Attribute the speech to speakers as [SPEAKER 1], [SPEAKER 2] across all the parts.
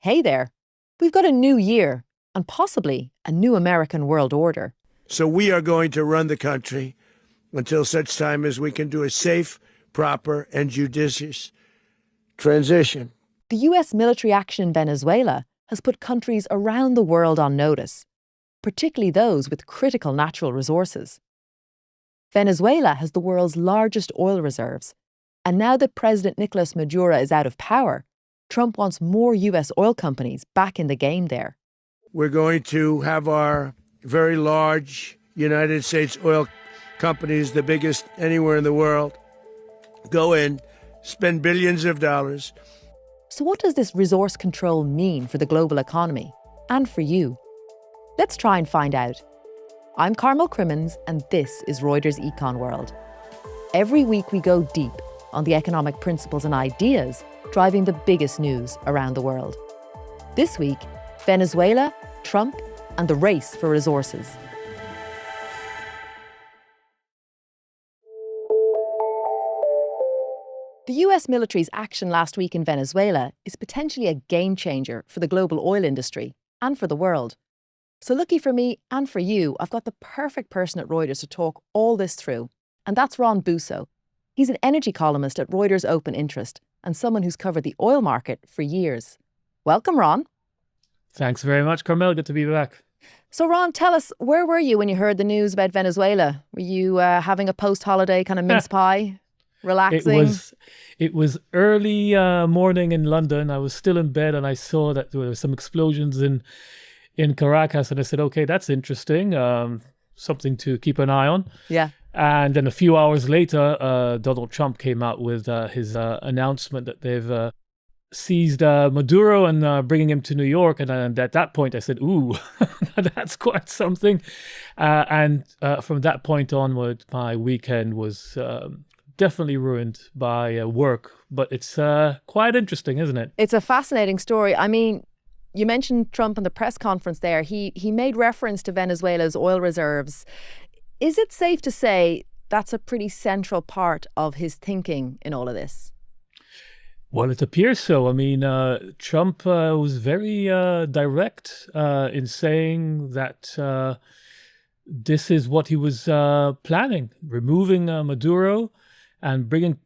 [SPEAKER 1] Hey there. We've got a new year and possibly a new American world order.
[SPEAKER 2] So we are going to run the country until such time as we can do a safe, proper, and judicious transition.
[SPEAKER 1] The US military action in Venezuela has put countries around the world on notice, particularly those with critical natural resources. Venezuela has the world's largest oil reserves, and now that President Nicolás Maduro is out of power, Trump wants more US oil companies back in the game there.
[SPEAKER 2] We're going to have our very large United States oil companies, the biggest anywhere in the world, go in, spend billions of dollars.
[SPEAKER 1] So what does this resource control mean for the global economy and for you? Let's try and find out. I'm Carmel Crimmins, and this is Reuters Econ World. Every week we go deep on the economic principles and ideas driving the biggest news around the world. This week, Venezuela, Trump, and the race for resources. The US military's action last week in Venezuela is potentially a game changer for the global oil industry and for the world. So lucky for me and for you, I've got the perfect person at Reuters to talk all this through, and that's Ron Bousso. He's an energy columnist at Reuters Open Interest and someone who's covered the oil market for years. Welcome, Ron.
[SPEAKER 3] Thanks very much, Carmel. Good to be back.
[SPEAKER 1] So, Ron, tell us, where were you when you heard the news about Venezuela? Were you having a post-holiday kind of mince pie, relaxing?
[SPEAKER 3] It was early morning in London. I was still in bed and I saw that there were some explosions in Caracas, and I said, okay, that's interesting. Something to keep an eye on.
[SPEAKER 1] Yeah.
[SPEAKER 3] And then a few hours later, Donald Trump came out with his announcement that they've seized Maduro and bringing him to New York. And at that point, I said, ooh, that's quite something. And from that point onward, my weekend was definitely ruined by work. But it's quite interesting, isn't it?
[SPEAKER 1] It's a fascinating story. I mean, you mentioned Trump in the press conference there. He made reference to Venezuela's oil reserves. Is it safe to say that's a pretty central part of his thinking in all of this?
[SPEAKER 3] Well, it appears so. I mean, Trump was very direct in saying that this is what he was planning, removing Maduro and bringing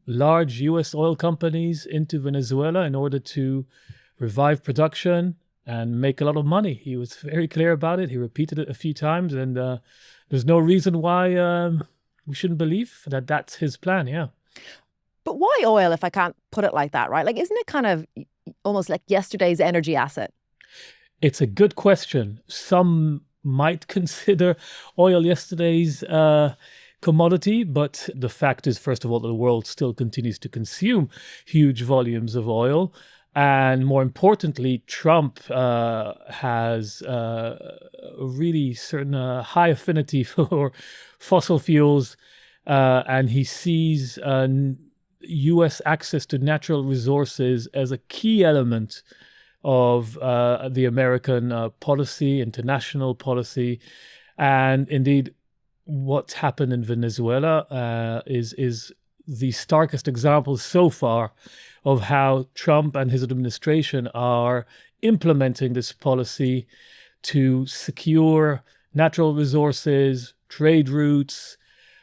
[SPEAKER 3] large U.S. oil companies into Venezuela in order to revive production and make a lot of money. He was very clear about it. He repeated it a few times, and there's no reason why we shouldn't believe that that's his plan, yeah.
[SPEAKER 1] But why oil, if I can't put it like that, right? Like, isn't it kind of almost like yesterday's energy asset?
[SPEAKER 3] It's a good question. Some might consider oil yesterday's commodity, but the fact is, first of all, that the world still continues to consume huge volumes of oil. And more importantly, Trump has a really certain high affinity for fossil fuels, and he sees U.S. access to natural resources as a key element of the American policy, international policy. And indeed, what's happened in Venezuela is the starkest example so far of how Trump and his administration are implementing this policy to secure natural resources, trade routes,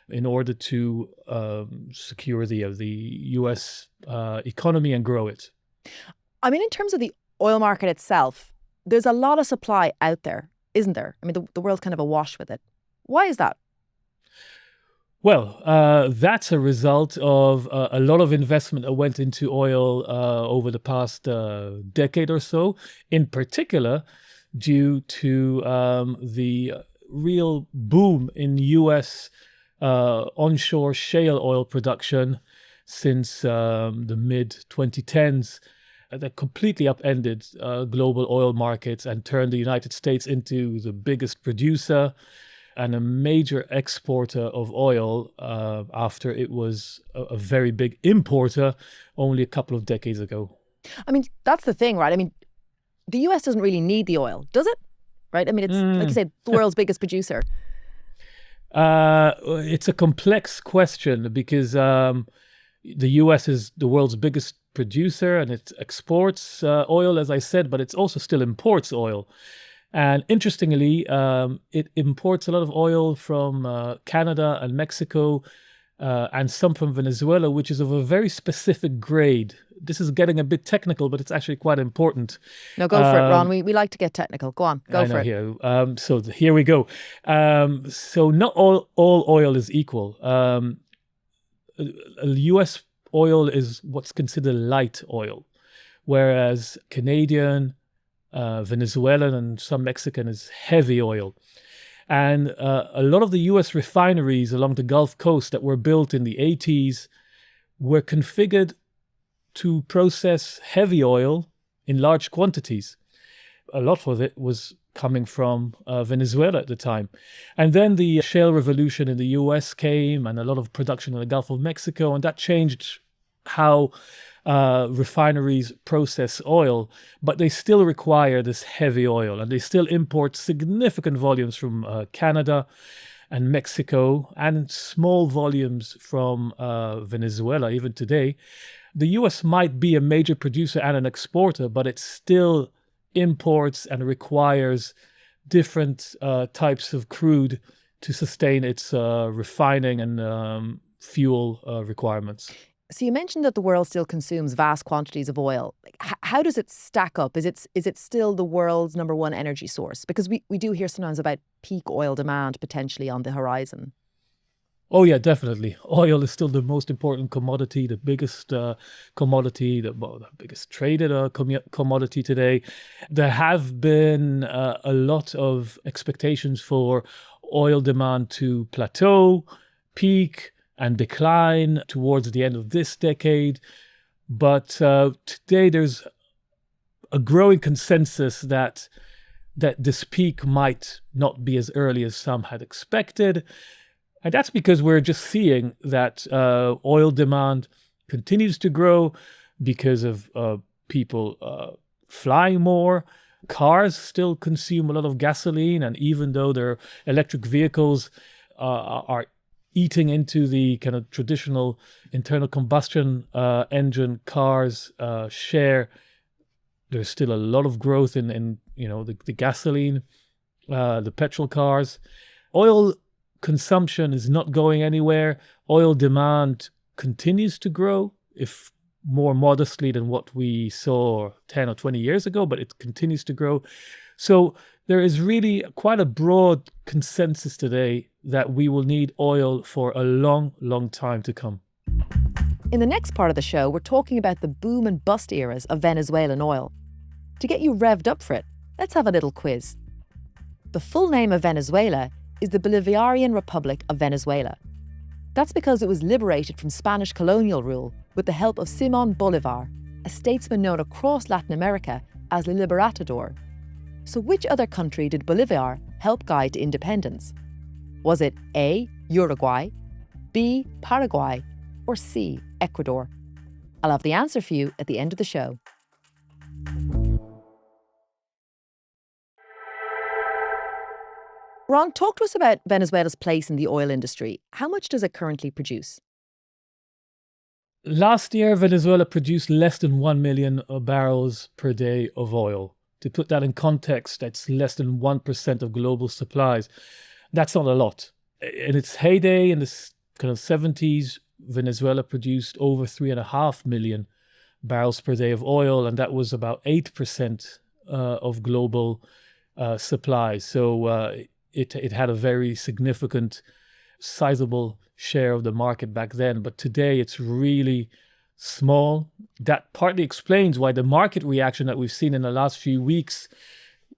[SPEAKER 3] in order to secure the U.S. economy and grow it.
[SPEAKER 1] I mean, in terms of the oil market itself, there's a lot of supply out there, isn't there? I mean, the world's kind of awash with it. Why is that?
[SPEAKER 3] Well, that's a result of a lot of investment that went into oil over the past decade or so, in particular due to the real boom in U.S. Onshore shale oil production since the mid-2010s that completely upended global oil markets and turned the United States into the biggest producer and a major exporter of oil after it was a very big importer only a couple of decades ago.
[SPEAKER 1] I mean, that's the thing, right? I mean, the US doesn't really need the oil, does it? Right? I mean, it's, like you said, the world's biggest producer.
[SPEAKER 3] It's a complex question because the US is the world's biggest producer and it exports oil, as I said, but it also still imports oil. And interestingly, it imports a lot of oil from Canada and Mexico and some from Venezuela, which is of a very specific grade. This is getting a bit technical, but it's actually quite important.
[SPEAKER 1] No, go for it, Ron. We like to get technical. Go on, go for it.
[SPEAKER 3] So here we go. So not all oil is equal. U.S. oil is what's considered light oil, whereas Canadian, Venezuelan, and some Mexican is heavy oil. And a lot of the U.S. refineries along the Gulf Coast that were built in the 80s were configured to process heavy oil in large quantities. A lot of it was coming from Venezuela at the time. And then the shale revolution in the US came and a lot of production in the Gulf of Mexico, and that changed how refineries process oil, but they still require this heavy oil, and they still import significant volumes from Canada and Mexico, and small volumes from Venezuela even today. The US might be a major producer and an exporter, but it still imports and requires different types of crude to sustain its refining and fuel requirements.
[SPEAKER 1] So you mentioned that the world still consumes vast quantities of oil. How does it stack up? Is it still the world's number one energy source? Because we do hear sometimes about peak oil demand potentially on the horizon.
[SPEAKER 3] Oh yeah, definitely. Oil is still the most important commodity, the biggest commodity, the biggest traded commodity today. There have been a lot of expectations for oil demand to plateau, peak, and decline towards the end of this decade. But today there's a growing consensus that this peak might not be as early as some had expected. And that's because we're just seeing that oil demand continues to grow because of people flying more. Cars still consume a lot of gasoline, and even though their electric vehicles are eating into the kind of traditional internal combustion engine cars share, there's still a lot of growth in the gasoline, the petrol cars. Oil consumption is not going anywhere. Oil demand continues to grow, if more modestly than what we saw 10 or 20 years ago, but it continues to grow. So there is really quite a broad consensus today that we will need oil for a long, long time to come.
[SPEAKER 1] In the next part of the show, we're talking about the boom and bust eras of Venezuelan oil. To get you revved up for it, let's have a little quiz. The full name of Venezuela is the Bolivarian Republic of Venezuela. That's because it was liberated from Spanish colonial rule with the help of Simón Bolívar, a statesman known across Latin America as El Libertador. So which other country did Bolívar help guide to independence? Was it A, Uruguay, B, Paraguay, or C, Ecuador? I'll have the answer for you at the end of the show. Ron, talk to us about Venezuela's place in the oil industry. How much does it currently produce?
[SPEAKER 3] Last year, Venezuela produced less than 1 million barrels per day of oil. To put that in context, that's less than 1% of global supplies. That's not a lot. In its heyday, in the kind of 70s, Venezuela produced over 3.5 million barrels per day of oil, and that was about 8% of global supplies. So it had a very significant, sizable share of the market back then. But today, it's really small. That partly explains why the market reaction that we've seen in the last few weeks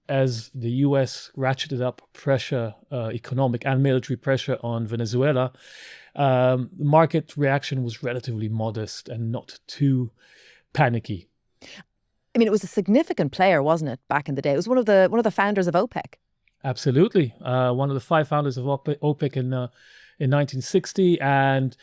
[SPEAKER 3] as the US ratcheted up pressure, economic and military pressure on Venezuela, market reaction was relatively modest and not too panicky.
[SPEAKER 1] I mean, it was a significant player, wasn't it, back in the day? It was one of the founders of OPEC.
[SPEAKER 3] Absolutely. One of the 5 founders of OPEC in 1960, and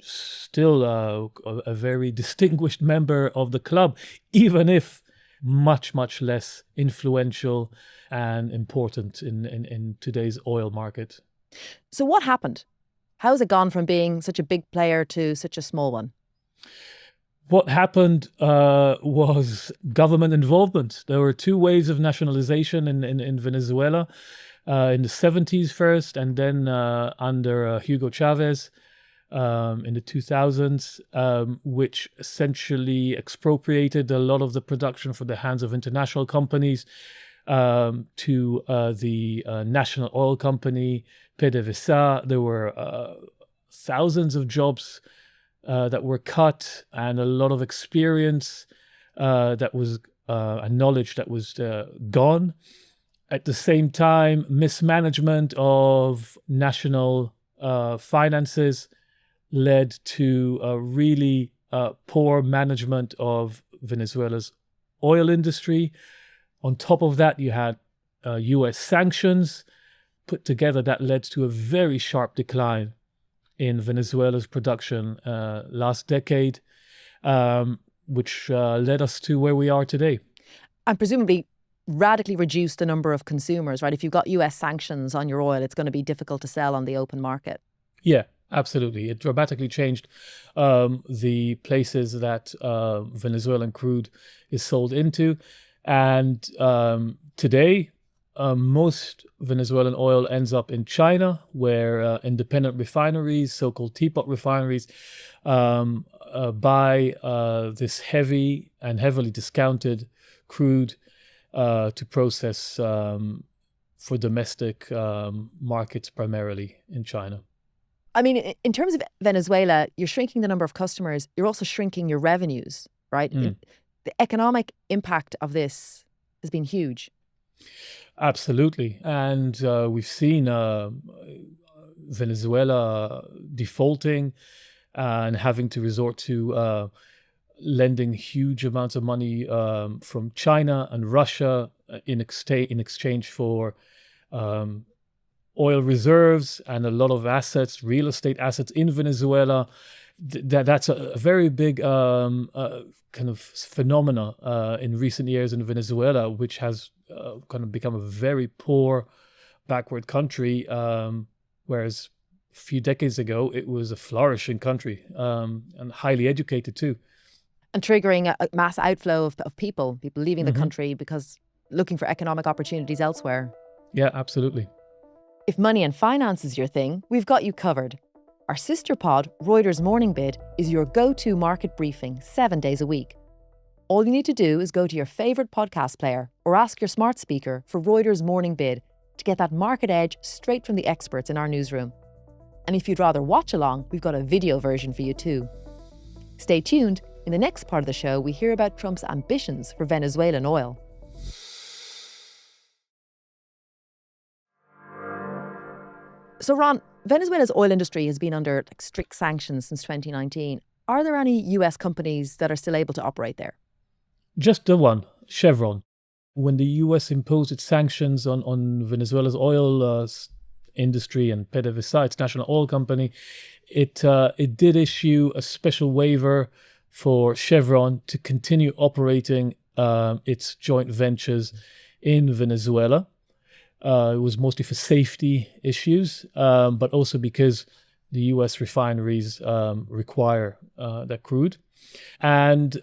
[SPEAKER 3] still a very distinguished member of the club, even if much, much less influential and important in today's oil market.
[SPEAKER 1] So what happened? How has it gone from being such a big player to such a small one?
[SPEAKER 3] What happened was government involvement. There were two waves of nationalization in Venezuela, in the 70s first, and then under Hugo Chavez in the 2000s, which essentially expropriated a lot of the production from the hands of international companies to the national oil company, PDVSA. There were thousands of jobs that were cut, and a lot of experience that was and knowledge that was gone. At the same time, mismanagement of national finances led to a really poor management of Venezuela's oil industry. On top of that, you had US sanctions put together that led to a very sharp decline in Venezuela's production last decade, which led us to where we are today.
[SPEAKER 1] And presumably radically reduced the number of consumers, right? If you've got US sanctions on your oil, it's going to be difficult to sell on the open market.
[SPEAKER 3] Yeah, absolutely. It dramatically changed the places that Venezuelan crude is sold into. And today, most Venezuelan oil ends up in China, where independent refineries, so-called teapot refineries, buy this heavy and heavily discounted crude to process for domestic markets, primarily in China.
[SPEAKER 1] I mean, in terms of Venezuela, you're shrinking the number of customers. You're also shrinking your revenues, right? The economic impact of this has been huge.
[SPEAKER 3] Absolutely. And we've seen Venezuela defaulting and having to resort to lending huge amounts of money from China and Russia in exchange for oil reserves and a lot of assets, real estate assets in Venezuela. That's a very big kind of phenomena in recent years in Venezuela, which has kind of become a very poor, backward country, whereas a few decades ago it was a flourishing country and highly educated too.
[SPEAKER 1] And triggering a mass outflow of people leaving the country because looking for economic opportunities elsewhere.
[SPEAKER 3] Yeah, absolutely.
[SPEAKER 1] If money and finance is your thing, we've got you covered. Our sister pod, Reuters Morning Bid, is your go-to market briefing 7 days a week. All you need to do is go to your favourite podcast player or ask your smart speaker for Reuters Morning Bid to get that market edge straight from the experts in our newsroom. And if you'd rather watch along, we've got a video version for you too. Stay tuned. In the next part of the show, we hear about Trump's ambitions for Venezuelan oil. So Ron, Venezuela's oil industry has been under strict sanctions since 2019. Are there any US companies that are still able to operate there?
[SPEAKER 3] Just the one, Chevron. When the US imposed its sanctions on Venezuela's oil industry and PDVSA, its national oil company, it did issue a special waiver for Chevron to continue operating its joint ventures in Venezuela. It was mostly for safety issues, but also because the US refineries require that crude. And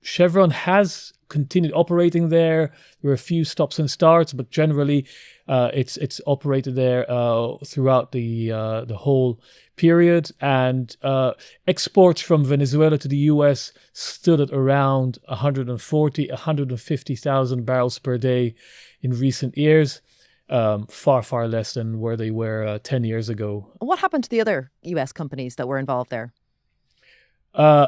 [SPEAKER 3] Chevron has continued operating there. There were a few stops and starts, but generally it's operated there throughout the whole period. And exports from Venezuela to the US stood at around 150,000 barrels per day in recent years. Far, far less than where they were 10 years ago.
[SPEAKER 1] What happened to the other US companies that were involved there?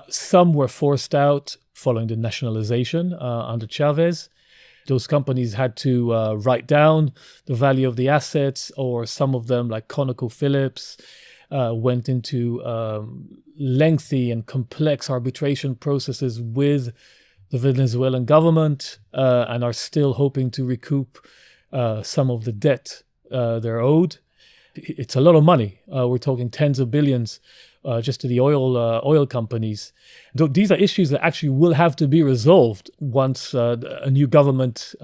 [SPEAKER 3] Some were forced out following the nationalization under Chavez. Those companies had to write down the value of the assets, or some of them, like ConocoPhillips, went into lengthy and complex arbitration processes with the Venezuelan government and are still hoping to recoup some of the debt they're owed. It's a lot of money. We're talking tens of billions just to the oil companies. These are issues that actually will have to be resolved once a new government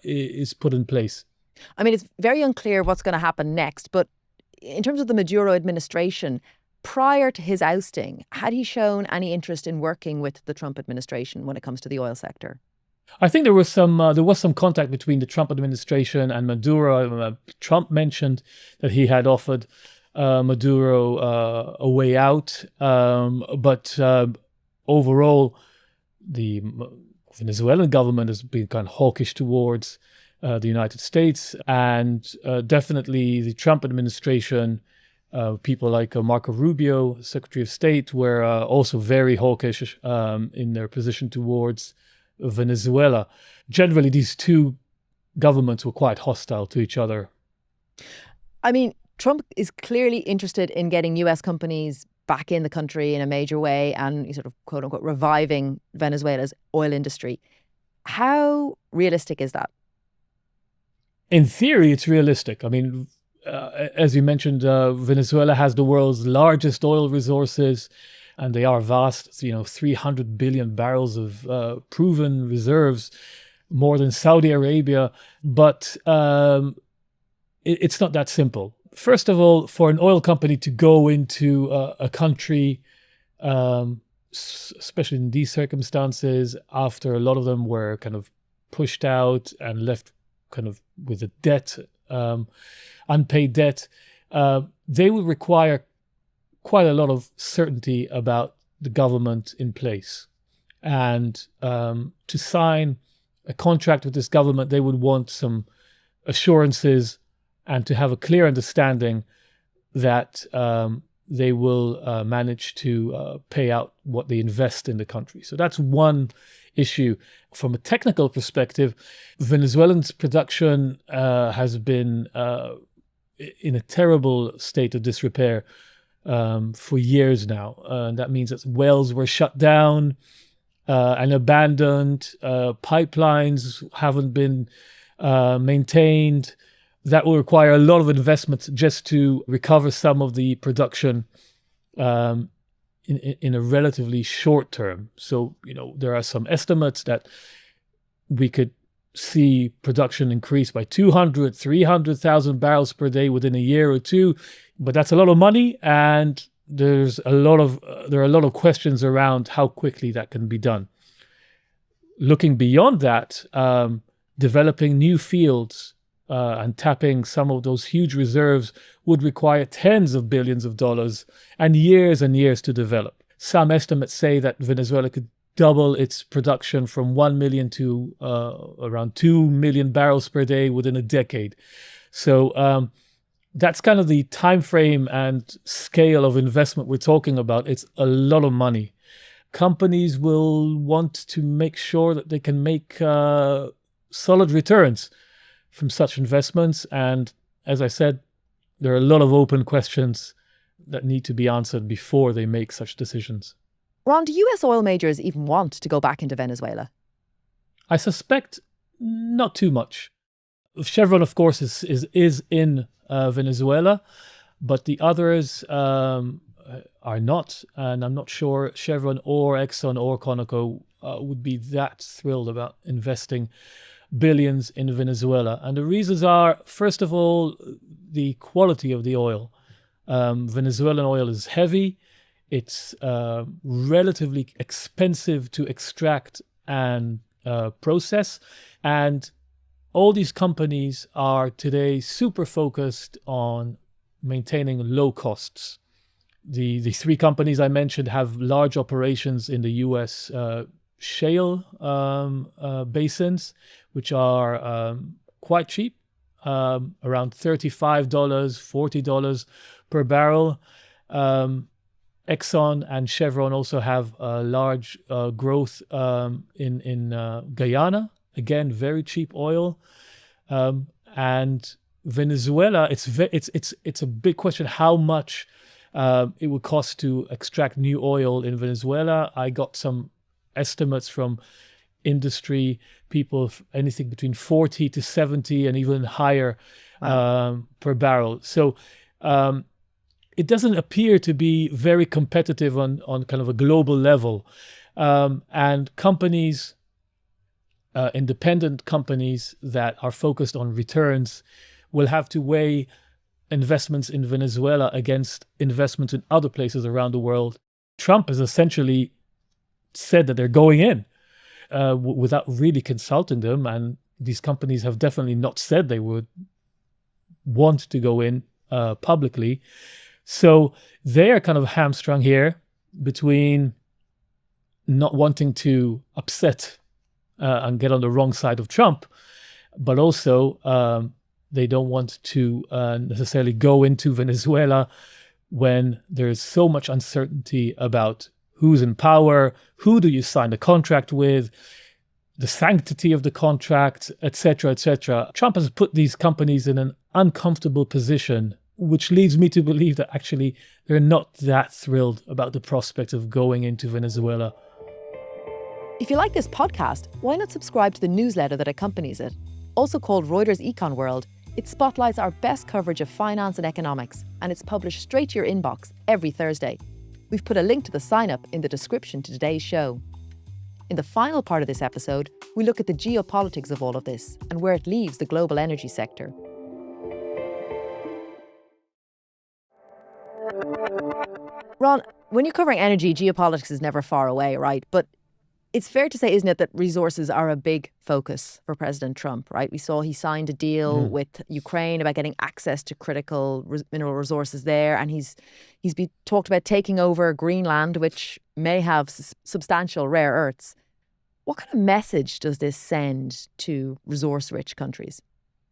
[SPEAKER 3] is put in place.
[SPEAKER 1] I mean, it's very unclear what's going to happen next, but in terms of the Maduro administration, prior to his ousting, had he shown any interest in working with the Trump administration when it comes to the oil sector?
[SPEAKER 3] I think there was some contact between the Trump administration and Maduro. Trump mentioned that he had offered Maduro a way out, but overall, the Venezuelan government has been kind of hawkish towards the United States, and definitely the Trump administration. People like Marco Rubio, Secretary of State, were also very hawkish in their position towards Venezuela. Generally, these two governments were quite hostile to each other.
[SPEAKER 1] I mean, Trump is clearly interested in getting US companies back in the country in a major way and sort of, quote unquote, reviving Venezuela's oil industry. How realistic is that?
[SPEAKER 3] In theory, it's realistic. I mean, as you mentioned, Venezuela has the world's largest oil resources, and they are vast. 300 billion barrels of proven reserves, more than Saudi Arabia. But it's not that simple. First of all, for an oil company to go into a country, especially in these circumstances, after a lot of them were kind of pushed out and left kind of with a debt, unpaid debt, they would require quite a lot of certainty about the government in place. And to sign a contract with this government, they would want some assurances and to have a clear understanding that they will manage to pay out what they invest in the country. So that's one issue. From a technical perspective, Venezuelan's production has been in a terrible state of disrepair for years now. That means that wells were shut down and abandoned. Pipelines haven't been maintained. That will require a lot of investment just to recover some of the production in a relatively short term. So, there are some estimates that we could see production increase by 200, 300,000 barrels per day within a year or two. But that's a lot of money, and there are a lot of questions around how quickly that can be done. Looking beyond that, developing new fields and tapping some of those huge reserves would require tens of billions of dollars and years to develop. Some estimates say that Venezuela could double its production from 1 million to around 2 million barrels per day within a decade. So that's kind of the time frame and scale of investment we're talking about. It's a lot of money. Companies will want to make sure that they can make solid returns from such investments. And as I said, there are a lot of open questions that need to be answered before they make such decisions.
[SPEAKER 1] Ron, do US oil majors even want to go back into Venezuela?
[SPEAKER 3] I suspect not too much. Chevron, of course, is in Venezuela, but the others are not. And I'm not sure Chevron or Exxon or Conoco would be that thrilled about investing billions in Venezuela. And the reasons are, first of all, the quality of the oil. Venezuelan oil is heavy. It's relatively expensive to extract and process. And all these companies are today super focused on maintaining low costs. The three companies I mentioned have large operations in the US shale basins, which are quite cheap, around $35, $40 per barrel. Exxon and Chevron also have large growth in Guyana. Again, very cheap oil. And Venezuela, it's a big question how much it would cost to extract new oil in Venezuela. I got some estimates from industry people, anything between 40 to 70 and even higher per barrel. So it doesn't appear to be very competitive on kind of a global level. And companies, independent companies that are focused on returns will have to weigh investments in Venezuela against investments in other places around the world. Trump has essentially said that they're going in without really consulting them. And these companies have definitely not said they would want to go in publicly. So they are kind of hamstrung here between not wanting to upset and get on the wrong side of Trump, but also they don't want to necessarily go into Venezuela when there's so much uncertainty about who's in power, who do you sign the contract with, the sanctity of the contract, etc., etc. Trump has put these companies in an uncomfortable position, which leads me to believe that actually they're not that thrilled about the prospect of going into Venezuela.
[SPEAKER 1] If you like this podcast, why not subscribe to the newsletter that accompanies it? Also called Reuters Econ World, it spotlights our best coverage of finance and economics, and it's published straight to your inbox every Thursday. We've put a link to the sign-up in the description to today's show. In the final part of this episode, we look at the geopolitics of all of this and where it leaves the global energy sector. Ron, when you're covering energy, geopolitics is never far away, right? But it's fair to say, isn't it, that resources are a big focus for President Trump, right? We saw he signed a deal with Ukraine about getting access to critical mineral resources there. And he's talked about taking over Greenland, which may have substantial rare earths. What kind of message does this send to resource-rich countries?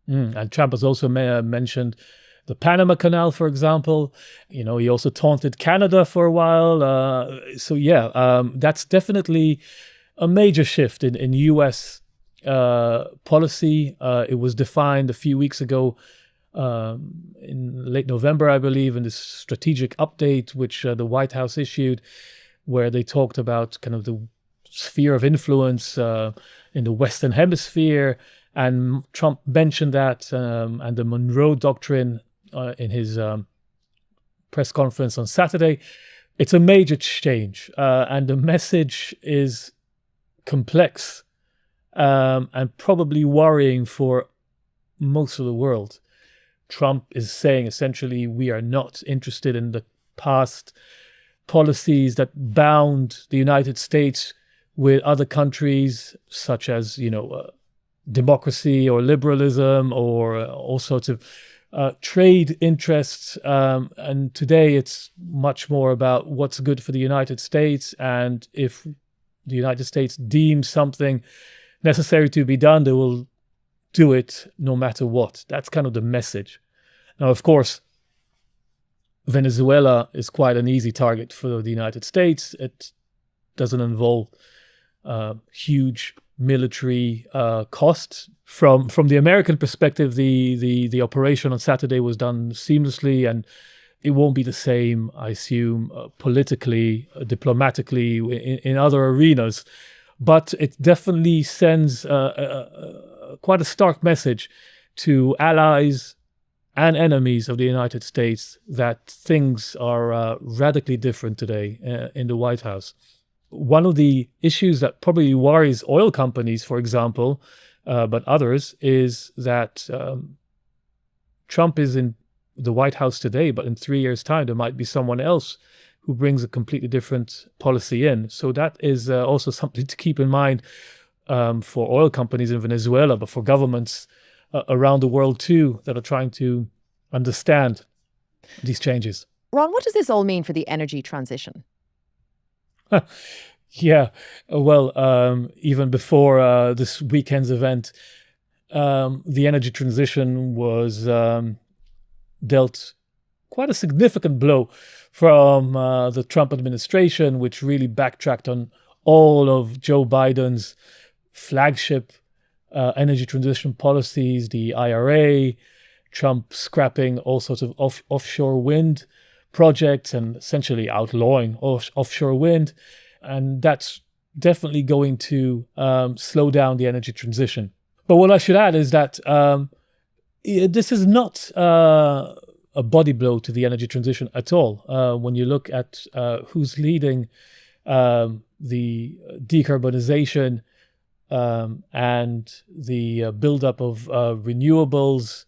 [SPEAKER 3] And Trump has also mentioned the Panama Canal, for example. You know, he also taunted Canada for a while. That's definitely a major shift in U.S. policy. It was defined a few weeks ago in late November, I believe, in this strategic update which the White House issued, where they talked about kind of the sphere of influence in the Western Hemisphere. And Trump mentioned that and the Monroe Doctrine in his press conference on Saturday. It's a major change, and the message is complex and probably worrying for most of the world. Trump is saying essentially we are not interested in the past policies that bound the United States with other countries, such as, democracy or liberalism or all sorts of trade interests. And today it's much more about what's good for the United States. And if the United States deems something necessary to be done, they will do it no matter what. That's kind of the message. Now, of course, Venezuela is quite an easy target for the United States. It doesn't involve huge military costs. From the American perspective, the operation on Saturday was done seamlessly, and it won't be the same, I assume, politically, diplomatically, in other arenas. But it definitely sends quite a stark message to allies and enemies of the United States that things are radically different today in the White House. One of the issues that probably worries oil companies, for example, but others, is that Trump is in the White House today, but in 3 years' time, there might be someone else who brings a completely different policy in. So that is also something to keep in mind for oil companies in Venezuela, but for governments around the world too, that are trying to understand these changes.
[SPEAKER 1] Ron, what does this all mean for the energy transition?
[SPEAKER 3] Yeah, well, even before this weekend's event, the energy transition was dealt quite a significant blow from the Trump administration, which really backtracked on all of Joe Biden's flagship energy transition policies, the IRA, Trump scrapping all sorts of offshore wind projects and essentially outlawing offshore wind. And that's definitely going to slow down the energy transition. But what I should add is that this is not a body blow to the energy transition at all. When you look at who's leading the decarbonization and the buildup of renewables,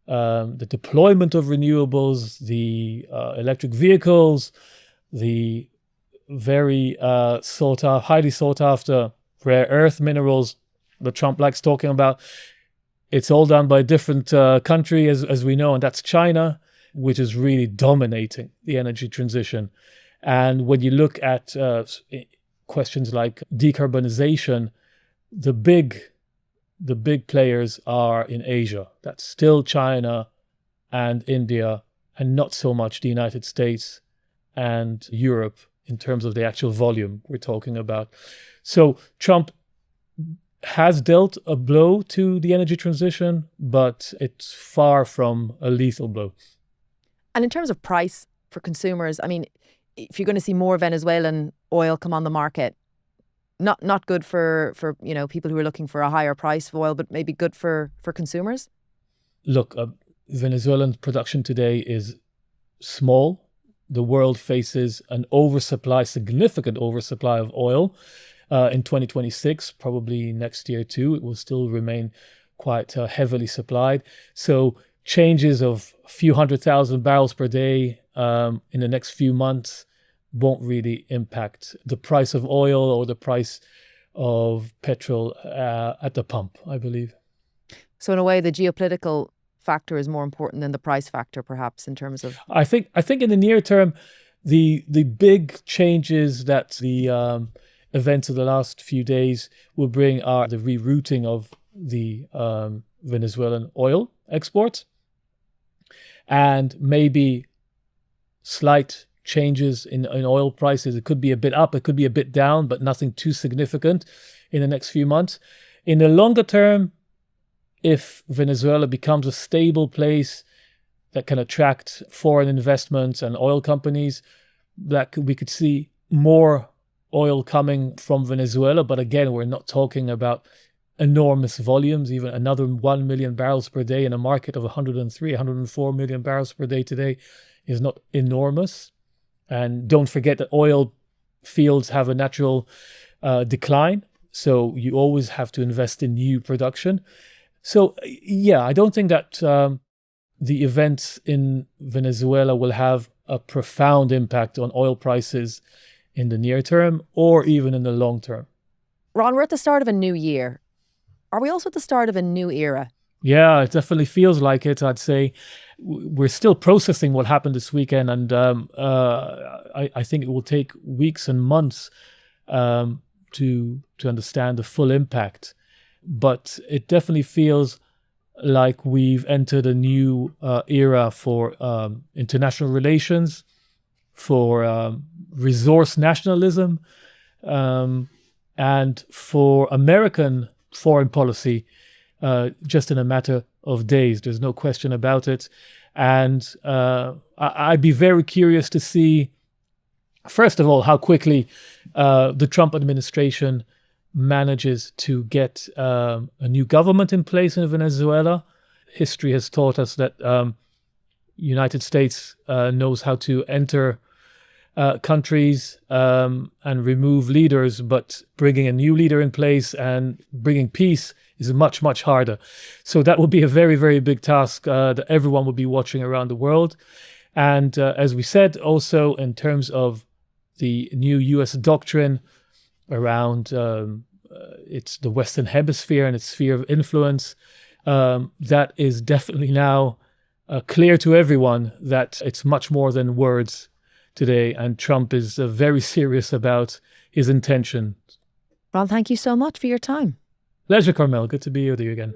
[SPEAKER 3] the deployment of renewables, the electric vehicles, the very highly sought after rare earth minerals that Trump likes talking about. It's all done by a different country, as we know, and that's China, which is really dominating the energy transition. And when you look at questions like decarbonization, the big players are in Asia. That's still China and India, and not so much the United States and Europe in terms of the actual volume we're talking about. So Trump has dealt a blow to the energy transition, but it's far from a lethal blow.
[SPEAKER 1] And in terms of price for consumers, I mean, if you're going to see more Venezuelan oil come on the market, not good for people who are looking for a higher price of oil, but maybe good for consumers?
[SPEAKER 3] Look, Venezuelan production today is small. The world faces an significant oversupply of oil. In 2026, probably next year too, it will still remain quite heavily supplied. So changes of a few 100,000 barrels per day in the next few months won't really impact the price of oil or the price of petrol at the pump, I believe.
[SPEAKER 1] So in a way, the geopolitical factor is more important than the price factor, perhaps, in terms of...
[SPEAKER 3] I think in the near term, the big changes that the events of the last few days will bring are the rerouting of the Venezuelan oil exports, and maybe slight changes in oil prices. It could be a bit up, it could be a bit down, but nothing too significant in the next few months. In the longer term, if Venezuela becomes a stable place that can attract foreign investments and oil companies, we could see more oil coming from Venezuela. But again, we're not talking about enormous volumes. Even another 1 million barrels per day in a market of 103, 104 million barrels per day today is not enormous. And don't forget that oil fields have a natural decline. So you always have to invest in new production. So, yeah, I don't think that the events in Venezuela will have a profound impact on oil prices in the near term or even in the long term.
[SPEAKER 1] Ron, we're at the start of a new year. Are we also at the start of a new era?
[SPEAKER 3] Yeah, it definitely feels like it. I'd say we're still processing what happened this weekend, and I think it will take weeks and months to understand the full impact. But it definitely feels like we've entered a new era for international relations, for resource nationalism, and for American foreign policy, just in a matter of days. There's no question about it. And I'd be very curious to see, first of all, how quickly the Trump administration manages to get a new government in place in Venezuela. History has taught us that United States knows how to enter countries and remove leaders, but bringing a new leader in place and bringing peace is much, much harder. So that will be a very, very big task that everyone will be watching around the world. And as we said, also in terms of the new US doctrine around it's the Western Hemisphere and its sphere of influence, that is definitely now clear to everyone that it's much more than words today, and Trump is very serious about his intention.
[SPEAKER 1] Ron, thank you so much for your time.
[SPEAKER 3] Pleasure, Carmel. Good to be with you again.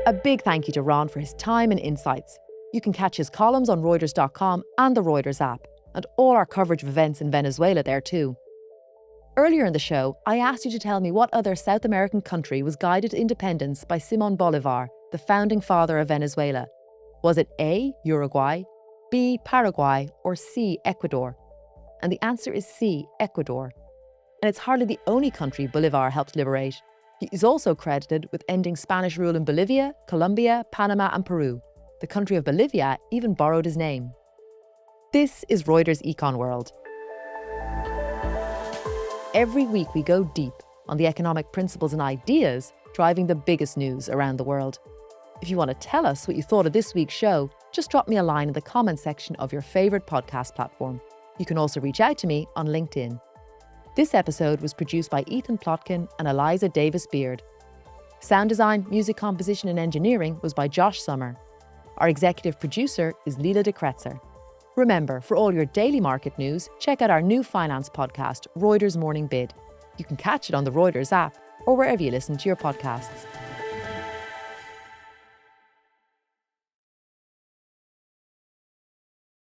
[SPEAKER 1] A big thank you to Ron for his time and insights. You can catch his columns on Reuters.com and the Reuters app, and all our coverage of events in Venezuela there too. Earlier in the show, I asked you to tell me what other South American country was guided to independence by Simón Bolívar, the founding father of Venezuela. Was it A, Uruguay, B, Paraguay, or C, Ecuador? And the answer is C, Ecuador. And it's hardly the only country Bolívar helped liberate. He is also credited with ending Spanish rule in Bolivia, Colombia, Panama, and Peru. The country of Bolivia even borrowed his name. This is Reuters Econ World. Every week we go deep on the economic principles and ideas driving the biggest news around the world. If you want to tell us what you thought of this week's show, just drop me a line in the comments section of your favourite podcast platform. You can also reach out to me on LinkedIn. This episode was produced by Ethan Plotkin and Eliza Davis-Beard. Sound design, music composition and engineering was by Josh Summer. Our executive producer is Leela de Kretzer. Remember, for all your daily market news, check out our new finance podcast, Reuters Morning Bid. You can catch it on the Reuters app or wherever you listen to your podcasts.